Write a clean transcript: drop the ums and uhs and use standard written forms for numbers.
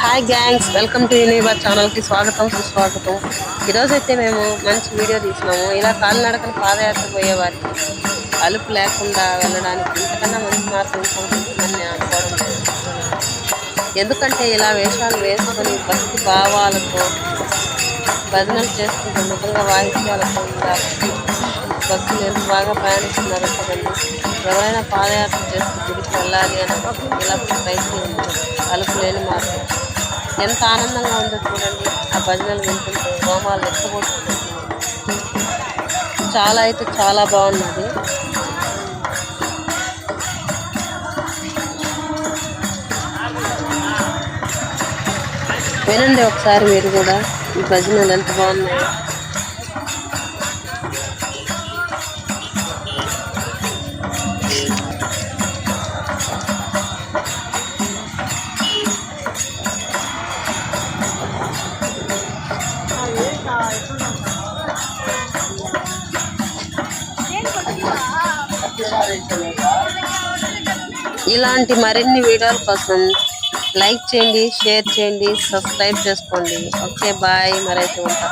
Hi gangs, welcome to Univer channel కి స్వాగతం సుస్వాగతం. ఈరోజు అయితే మేము మంచి వీడియో తీసినాము. ఇలా కాలినడకన పాదయాత్ర పోయే వారికి అలుపు లేకుండా వెళ్ళడానికి ఇంతకన్నా మంచి మార్గం ఇంకొకటి అనుకోవడం లేదు. ఎందుకంటే ఇలా వేషాలు వేసుకొని భక్తి భావాలతో భజనలు చేసుకుంటూ నిజంగా వాయిద్యాలతో భక్తులు ఎంత బాగా ప్రయాణిస్తున్నారు కదండి. ఎవరైనా పాదయాత్ర చేస్తూ గుడికి వెళ్ళాలి అని ఇలా ప్రయత్నం అలుపు లేని మార్గం. ఎంత ఆనందంగా ఉందో చూడండి. ఆ భజనలు వింటుంటే రోమాలు ఎక్కబోతుంది. చాలా అయితే చాలా బాగున్నది. వినండి ఒకసారి మీరు కూడా ఈ భజనలు ఎంత బాగున్నాయి. ఇలాంటి మరిన్ని వీడియోల కోసం లైక్ చేయండి, షేర్ చేయండి, సబ్స్క్రైబ్ చేసుకోండి. ఓకే బాయ్, మరైతే ఉంటా.